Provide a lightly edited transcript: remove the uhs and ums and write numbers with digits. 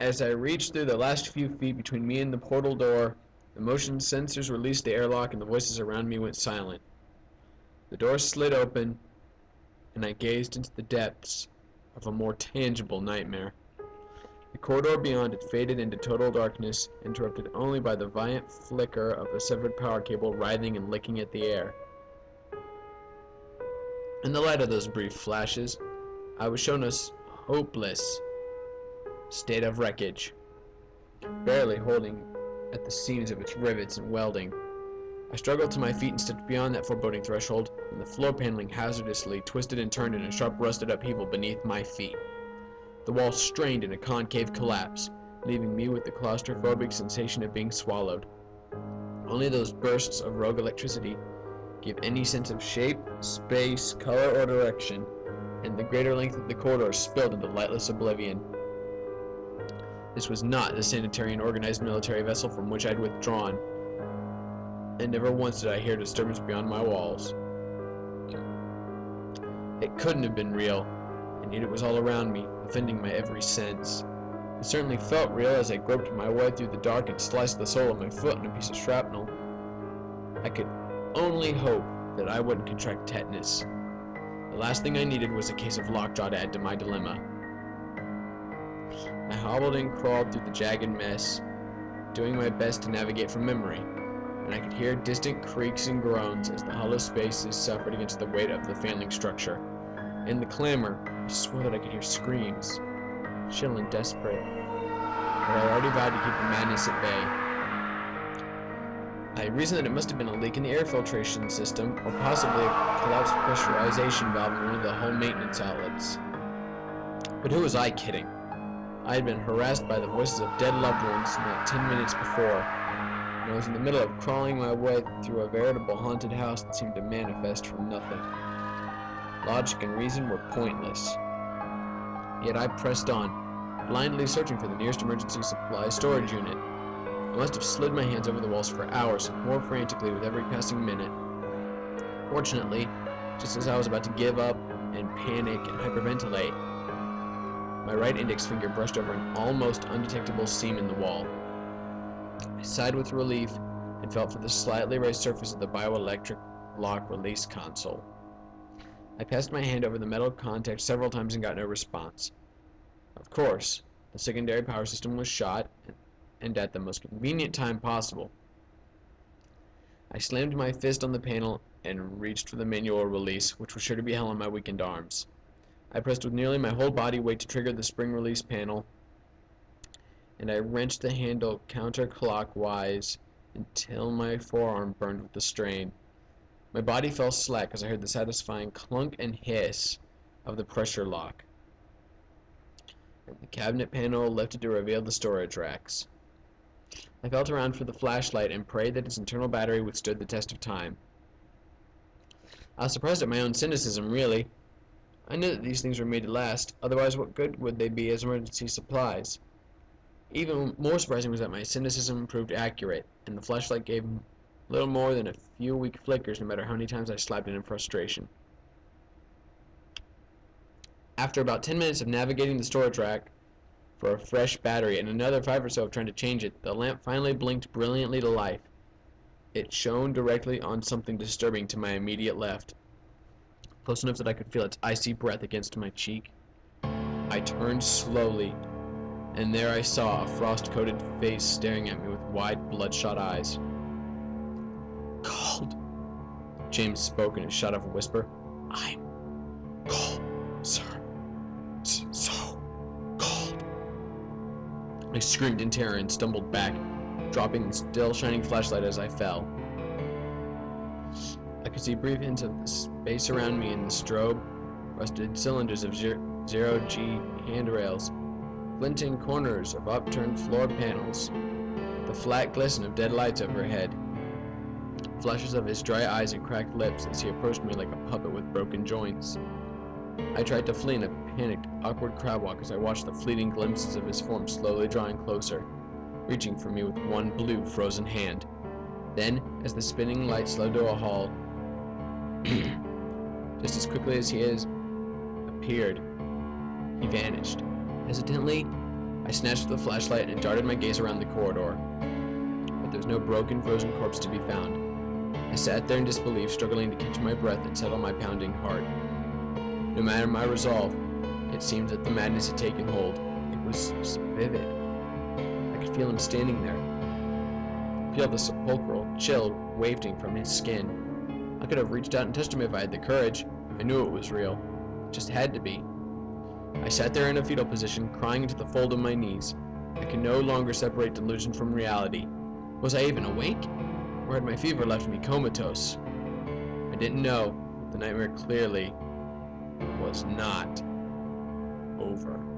As I reached through the last few feet between me and the portal door, the motion sensors released the airlock and the voices around me went silent. The door slid open, and I gazed into the depths of a more tangible nightmare. The corridor beyond it faded into total darkness, interrupted only by the violent flicker of a severed power cable writhing and licking at the air. In the light of those brief flashes, I was shown a hopeless state of wreckage, barely holding at the seams of its rivets and welding. I struggled to my feet and stepped beyond that foreboding threshold, and the floor paneling hazardously twisted and turned in a sharp rusted upheaval beneath my feet. The wall strained in a concave collapse, leaving me with the claustrophobic sensation of being swallowed. Only those bursts of rogue electricity give any sense of shape, space, color, or direction, and the greater length of the corridor spilled into lightless oblivion. This was not the sanitary and organized military vessel from which I'd withdrawn, and never once did I hear disturbance beyond my walls. It couldn't have been real, and yet it was all around me, offending my every sense. It certainly felt real as I groped my way through the dark and sliced the sole of my foot in a piece of shrapnel. I could only hope that I wouldn't contract tetanus. The last thing I needed was a case of lockjaw to add to my dilemma. I hobbled and crawled through the jagged mess, doing my best to navigate from memory, and I could hear distant creaks and groans as the hollow spaces suffered against the weight of the failing structure. In the clamor, I swore that I could hear screams, chill and desperate, but I already vowed to keep the madness at bay. I reasoned that it must have been a leak in the air filtration system, or possibly a collapsed pressurization valve in one of the hull maintenance outlets. But who was I kidding? I had been harassed by the voices of dead loved ones not 10 minutes before, and I was in the middle of crawling my way through a veritable haunted house that seemed to manifest from nothing. Logic and reason were pointless. Yet I pressed on, blindly searching for the nearest emergency supply storage unit. I must have slid my hands over the walls for hours, more frantically with every passing minute. Fortunately, just as I was about to give up and panic and hyperventilate, my right index finger brushed over an almost undetectable seam in the wall. I sighed with relief and felt for the slightly raised surface of the bioelectric lock release console. I passed my hand over the metal contact several times and got no response. Of course, the secondary power system was shot, and at the most convenient time possible. I slammed my fist on the panel and reached for the manual release, which was sure to be hell on my weakened arms. I pressed with nearly my whole body weight to trigger the spring release panel, and I wrenched the handle counterclockwise until my forearm burned with the strain. My body fell slack as I heard the satisfying clunk and hiss of the pressure lock, and the cabinet panel lifted to reveal the storage racks. I felt around for the flashlight and prayed that its internal battery withstood the test of time. I was surprised at my own cynicism, really. I knew that these things were made to last, otherwise what good would they be as emergency supplies? Even more surprising was that my cynicism proved accurate, and the flashlight gave little more than a few weak flickers no matter how many times I slapped it in frustration. After about 10 minutes of navigating the storage rack for a fresh battery and another 5 or so of trying to change it, the lamp finally blinked brilliantly to life. It shone directly on something disturbing to my immediate left, close enough that I could feel its icy breath against my cheek. I turned slowly, and there I saw a frost-coated face staring at me with wide, bloodshot eyes. "Cold," James spoke in a shot of a whisper. "I'm cold, sir. So cold." I screamed in terror and stumbled back, dropping the still shining flashlight as I fell. I could see brief hints of the space around me in the strobe, rusted cylinders of zero-G handrails, glinting corners of upturned floor panels, the flat glisten of dead lights overhead, flashes of his dry eyes and cracked lips as he approached me like a puppet with broken joints. I tried to flee in a panicked, awkward crab walk as I watched the fleeting glimpses of his form slowly drawing closer, reaching for me with one blue, frozen hand. Then, as the spinning light slowed to a halt, just as quickly as he appeared, he vanished, hesitantly I snatched the flashlight and darted my gaze around the corridor, but there was no broken, frozen corpse to be found. I sat there in disbelief, struggling to catch my breath and settle my pounding heart. No matter my resolve, it seemed that the madness had taken hold. It was so vivid. I could feel him standing there. Feel the sepulchral chill wafting from his skin. I could have reached out and touched him if I had the courage. I knew it was real. It just had to be. I sat there in a fetal position, crying into the fold of my knees. I could no longer separate delusion from reality. Was I even awake? Or had my fever left me comatose? I didn't know. The nightmare clearly was not over.